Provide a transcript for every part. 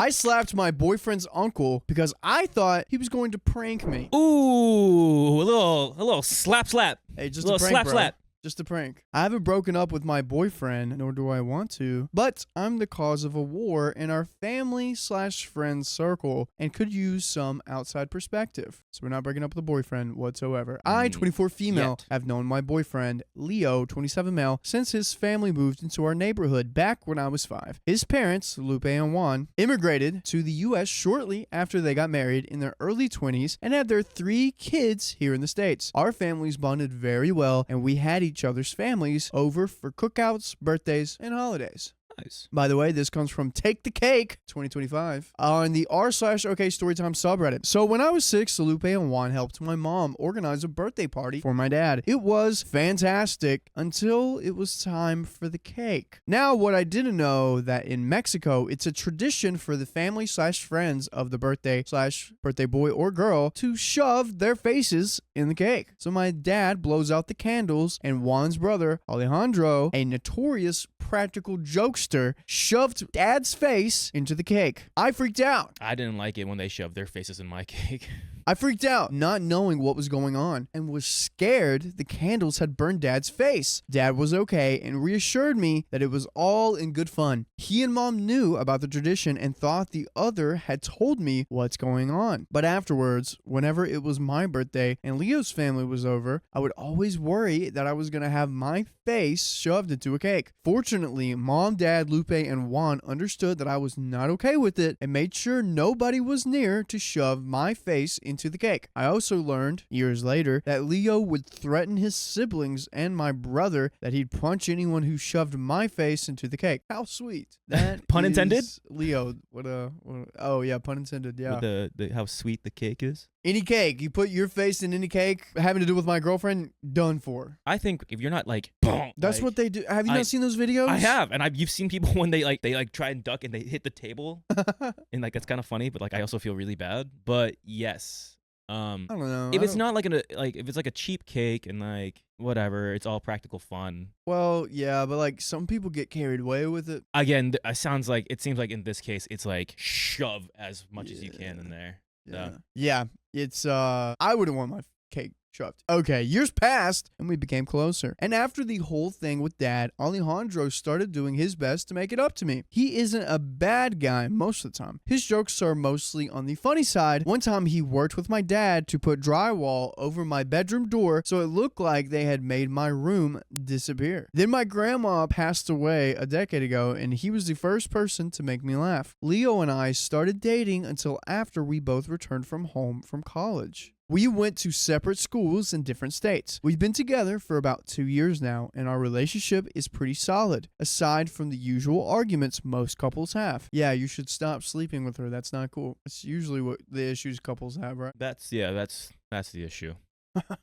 I slapped my boyfriend's uncle because I thought he was going to prank me. Ooh, a little slap. Hey, just a little a prank, slap. Just a prank. I haven't broken up with my boyfriend, nor do I want to, but I'm the cause of a war in our family/friend circle and could use some outside perspective. So we're not breaking up with a boyfriend whatsoever. I, 24 female, have known my boyfriend, Leo, 27 male, since his family moved into our neighborhood back when I was 5. His parents, Lupe and Juan, immigrated to the U.S. shortly after they got married in their early 20s and had their 3 kids here in the States. Our families bonded very well, and we had each other's families over for cookouts, birthdays, and holidays. Nice. By the way, this comes from Take the Cake 2025 on the r/OK Storytime subreddit. So when I was 6, Lupe and Juan helped my mom organize a birthday party for my dad. It was fantastic until it was time for the cake. Now, what I didn't know that in Mexico, it's a tradition for the family/friends of the birthday boy or girl to shove their faces in the cake. So my dad blows out the candles and Juan's brother, Alejandro, a notorious practical jokester, shoved Dad's face into the cake. I freaked out. I didn't like it when they shoved their faces in my cake. I freaked out, not knowing what was going on, and was scared the candles had burned Dad's face. Dad was okay and reassured me that it was all in good fun. He and Mom knew about the tradition and thought the other had told me what's going on. But afterwards, whenever it was my birthday and Leo's family was over, I would always worry that I was going to have my face shoved into a cake. Fortunately, Mom, Dad, Lupe, and Juan understood that I was not okay with it and made sure nobody was near to shove my face into the cake. I also learned, years later, that Leo would threaten his siblings and my brother that he'd punch anyone who shoved my face into the cake. How sweet. That Pun intended? Leo, oh yeah, pun intended, yeah. With the how sweet the cake is. Any cake, you put your face in any cake having to do with my girlfriend, done for. I think if you're not like, boom, that's like, what they do. Have you not seen those videos? I have, and you've seen people when they try and duck and they hit the table, and like that's kind of funny, but like I also feel really bad. But yes, I don't know. If it's not if it's like a cheap cake and like whatever, it's all practical fun. Well, yeah, but like some people get carried away with it. Again, it seems like in this case, it's like shove as much as you can in there. Yeah. So. Yeah. It's I wouldn't want my cake shoved. Okay, years passed and we became closer. And after the whole thing with Dad, Alejandro started doing his best to make it up to me. He isn't a bad guy most of the time. His jokes are mostly on the funny side. One time he worked with my dad to put drywall over my bedroom door so it looked like they had made my room disappear. Then my grandma passed away a decade ago and he was the first person to make me laugh. Leo and I started dating until after we both returned from home from college. We went to separate schools in different states. We've been together for about 2 years now, and our relationship is pretty solid, aside from the usual arguments most couples have. Yeah, you should stop sleeping with her. That's not cool. That's usually what the issues couples have, right? That's the issue.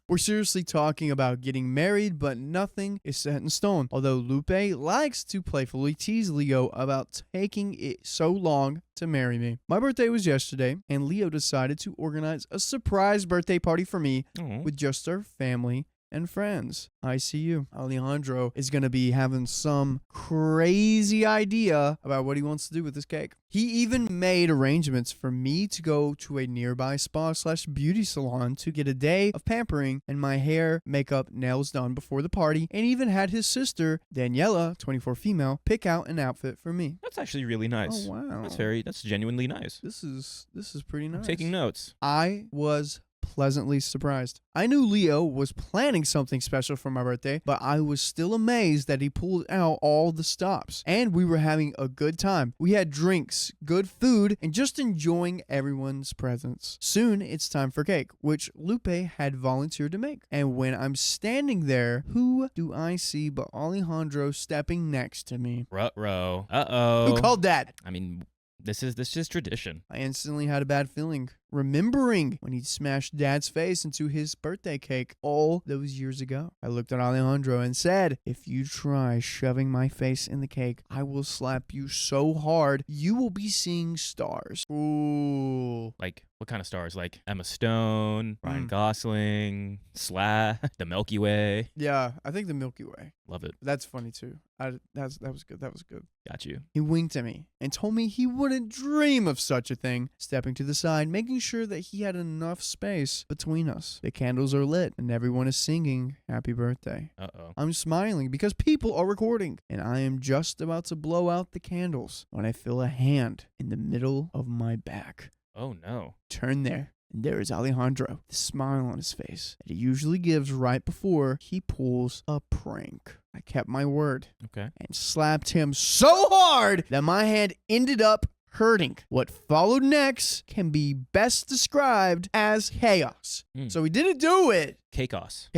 We're seriously talking about getting married, but nothing is set in stone. Although Lupe likes to playfully tease Leo about taking it so long to marry me. My birthday was yesterday, and Leo decided to organize a surprise birthday party for me with just our family and friends. I see you. Alejandro is going to be having some crazy idea about what he wants to do with this cake. He even made arrangements for me to go to a nearby spa/beauty salon to get a day of pampering and my hair, makeup, nails done before the party, and even had his sister, Daniela, 24 female, pick out an outfit for me. That's actually really nice. Oh, wow. That's genuinely nice. This is pretty nice. I'm taking notes. I was pleasantly surprised. I knew Leo was planning something special for my birthday, but I was still amazed that he pulled out all the stops. And we were having a good time. We had drinks, good food, and just enjoying everyone's presence. Soon, it's time for cake, which Lupe had volunteered to make. And when I'm standing there, who do I see but Alejandro stepping next to me? Ruh-roh. Uh-oh. Who called that? I mean, this is tradition. I instantly had a bad feeling. remembering when he smashed Dad's face into his birthday cake all those years ago. I looked at Alejandro and said, if you try shoving my face in the cake, I will slap you so hard you will be seeing stars. Ooh. Like, what kind of stars? Like Emma Stone, Ryan Gosling, Slash, the Milky Way. Yeah, I think the Milky Way. Love it. That's funny too. That was good. That was good. Got you. He winked at me and told me he wouldn't dream of such a thing, stepping to the side, making sure that he had enough space between us. The candles are lit and everyone is singing happy birthday. Uh-oh. I'm smiling because people are recording, and I am just about to blow out the candles when I feel a hand in the middle of my back. Oh, no. Turn there. And there is Alejandro, the smile on his face that he usually gives right before he pulls a prank. I kept my word. Okay. And slapped him so hard that my hand ended up hurting. What followed next can be best described as chaos. So he didn't do it. Chaos.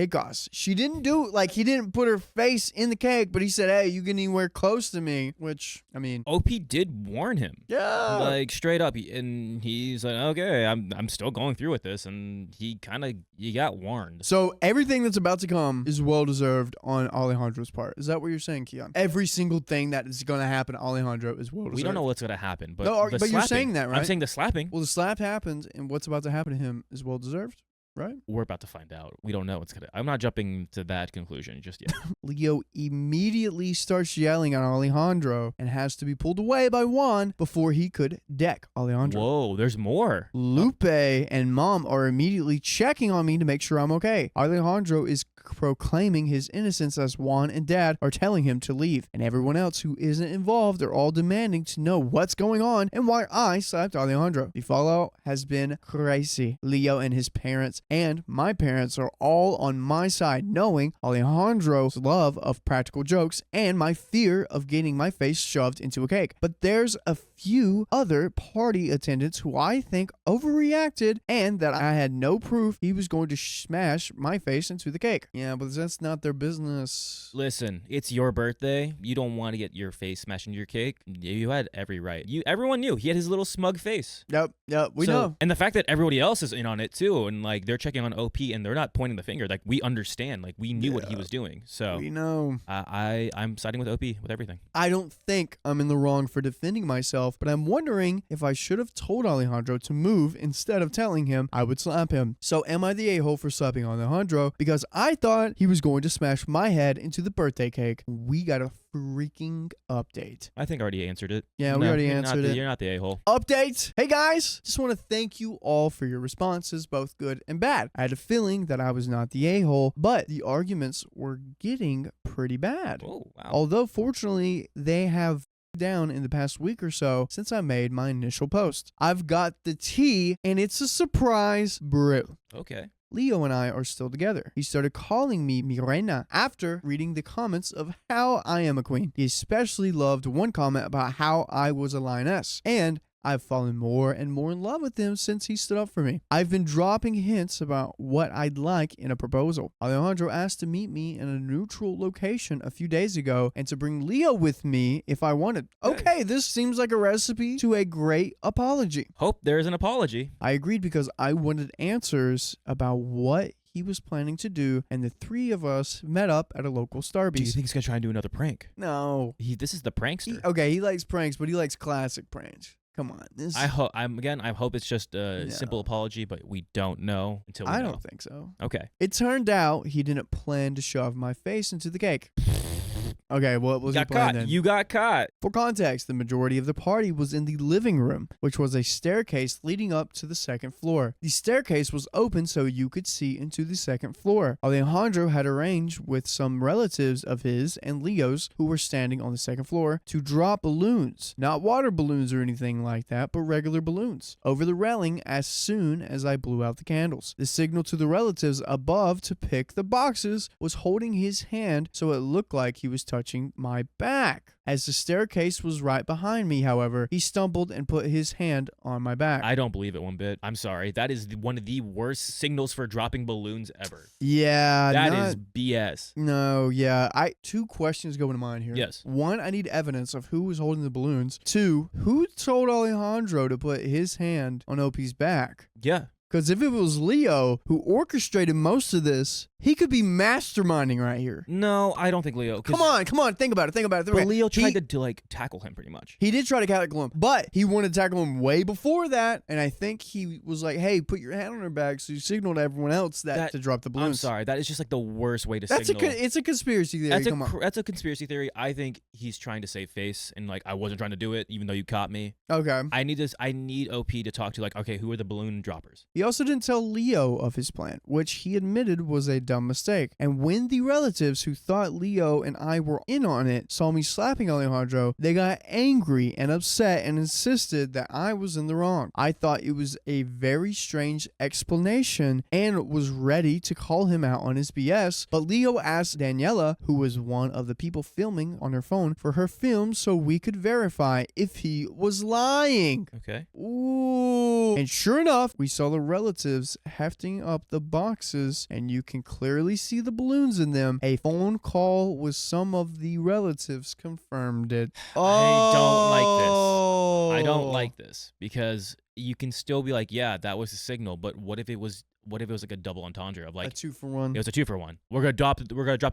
She didn't do it. Like, he didn't put her face in the cake, but he said, hey, you get anywhere close to me, which, I mean. OP did warn him. Yeah. Like, straight up. And he's like, okay, I'm still going through with this. And he got warned. So everything that's about to come is well-deserved on Alejandro's part. Is that what you're saying, Keon? Every single thing that is going to happen to Alejandro is well-deserved. We don't know what's going to happen, but no, the but you're slapping, saying that, right? I'm saying the slapping. Well, the slap happened, and what's about to happen to him is well-deserved, right? We're about to find out. We don't know what's going to... I'm not jumping to that conclusion just yet. Leo immediately starts yelling at Alejandro and has to be pulled away by Juan before he could deck Alejandro. Whoa, there's more. Lupe and Mom are immediately checking on me to make sure I'm okay. Alejandro is proclaiming his innocence as Juan and Dad are telling him to leave, and everyone else who isn't involved are all demanding to know what's going on and why I slapped Alejandro. The fallout has been crazy. Leo and his parents and my parents are all on my side, knowing Alejandro's love of practical jokes and my fear of getting my face shoved into a cake. But there's a few other party attendants who I think overreacted and that I had no proof he was going to smash my face into the cake. Yeah, but that's not their business. Listen, it's your birthday. You don't want to get your face smashed into your cake. You had every right. Everyone knew. He had his little smug face. Yep, we know. And the fact that everybody else is in on it too, and like they're checking on OP and they're not pointing the finger. Like, we understand. Like, we knew what he was doing. So we know. I'm siding with OP with everything. I don't think I'm in the wrong for defending myself, but I'm wondering if I should have told Alejandro to move instead of telling him I would slap him. So am I the a-hole for slapping Alejandro because I thought he was going to smash my head into the birthday cake? We got a freaking update. I think I already answered it. Yeah, we already answered it. You're not the a-hole. Update. Hey guys, just want to thank you all for your responses, both good and bad. I had a feeling that I was not the a-hole, but the arguments were getting pretty bad. Oh, wow. Although fortunately they have down in the past week or so since I made my initial post. I've got the tea and it's a surprise brew. Okay. Leo and I are still together. He started calling me Mirena after reading the comments of how I am a queen. He especially loved one comment about how I was a lioness, and I've fallen more and more in love with him since he stood up for me. I've been dropping hints about what I'd like in a proposal. Alejandro asked to meet me in a neutral location a few days ago and to bring Leo with me if I wanted. Okay, this seems like a recipe to a great apology. Hope there's an apology. I agreed because I wanted answers about what he was planning to do, and the three of us met up at a local Starbucks. Do you think he's going to try and do another prank? No. This is the prankster. He likes pranks, but he likes classic pranks. Come on. I hope it's just a simple apology, but we don't know until we know. I don't think so. Okay. It turned out he didn't plan to shove my face into the cake. Okay, what was he planning then? You got caught. For context, the majority of the party was in the living room, which was a staircase leading up to the second floor. The staircase was open so you could see into the second floor. Alejandro had arranged with some relatives of his and Leo's who were standing on the second floor to drop balloons. Not water balloons or anything like that, but regular balloons over the railing as soon as I blew out the candles. The signal to the relatives above to pick the boxes was holding his hand so it looked like he was touching touching my back. As the staircase was right behind me, however, he stumbled and put his hand on my back. I don't believe it one bit. I'm sorry. That is one of the worst signals for dropping balloons ever. Yeah, That is BS. No, yeah. Two questions go into mind here. Yes. One, I need evidence of who was holding the balloons. Two, who told Alejandro to put his hand on OP's back? Yeah. Because if it was Leo who orchestrated most of this, he could be masterminding right here. No, I don't think Leo. Come on. Think about it. But Leo tried to like tackle him pretty much. He did try to tackle him, but he wanted to tackle him way before that. And I think he was like, hey, put your hand on her back. So you signaled to everyone else that to drop the balloons. I'm sorry. That is just like the worst way to signal. It's a conspiracy theory. That's a conspiracy theory. I think he's trying to save face and like, I wasn't trying to do it, even though you caught me. Okay. I need OP to talk to like, okay, who are the balloon droppers? He also didn't tell Leo of his plan, which he admitted was a dumb mistake. And when the relatives who thought Leo and I were in on it saw me slapping Alejandro, they got angry and upset and insisted that I was in the wrong. I thought it was a very strange explanation and was ready to call him out on his BS, but Leo asked Daniela, who was one of the people filming on her phone, for her film so we could verify if he was lying. Okay. Ooh. And sure enough, we saw the relatives hefting up the boxes, and you can clearly see the balloons in them. A phone call with some of the relatives confirmed it. I don't like this because you can still be like, yeah, that was a signal, but what if it was like a double entendre of like a 2-for-1? It was a 2-for-1. We're gonna drop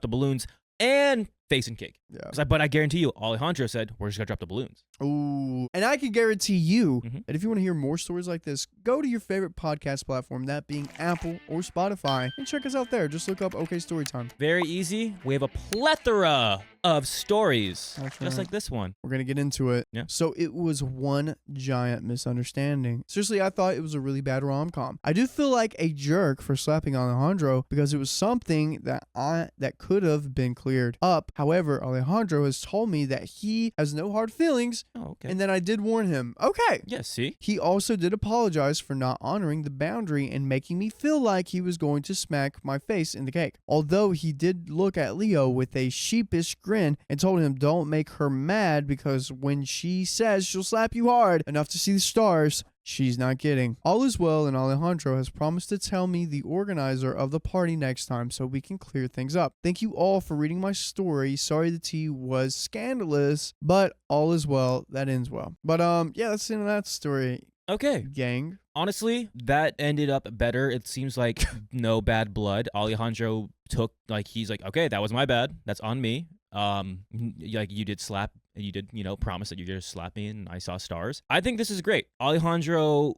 the balloons and face and cake. Yeah. But I guarantee you, Alejandro said we're just gonna drop the balloons. Ooh. And I can guarantee you that if you want to hear more stories like this, go to your favorite podcast platform, that being Apple or Spotify, and check us out there. Just look up OK Storytime. Very easy. We have a plethora of stories, just like this one. We're going to get into it. Yeah. So it was one giant misunderstanding. Seriously, I thought it was a really bad rom-com. I do feel like a jerk for slapping Alejandro because it was something that could have been cleared up. However, Alejandro has told me that he has no hard feelings. Oh, okay. And then I did warn him. Okay. Yeah, see? He also did apologize for not honoring the boundary and making me feel like he was going to smack my face in the cake. Although he did look at Leo with a sheepish grin and told him don't make her mad because when she says she'll slap you hard enough to see the stars, she's not kidding. All is well, and Alejandro has promised to tell me the organizer of the party next time so we can clear things up. Thank you all for reading my story. Sorry the tea was scandalous, but all is well. That ends well. But yeah, that's the end of that story. Okay. Gang. Honestly, that ended up better. It seems like no bad blood. Alejandro took, like, he's like, okay, that was my bad. That's on me. Like, you did slap. You did, promise that you're going to slap me and I saw stars. I think this is great. Alejandro,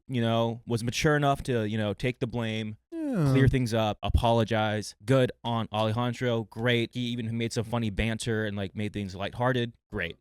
was mature enough to, take the blame, clear things up, apologize. Good on Alejandro. Great. He even made some funny banter and, like, made things lighthearted. Great.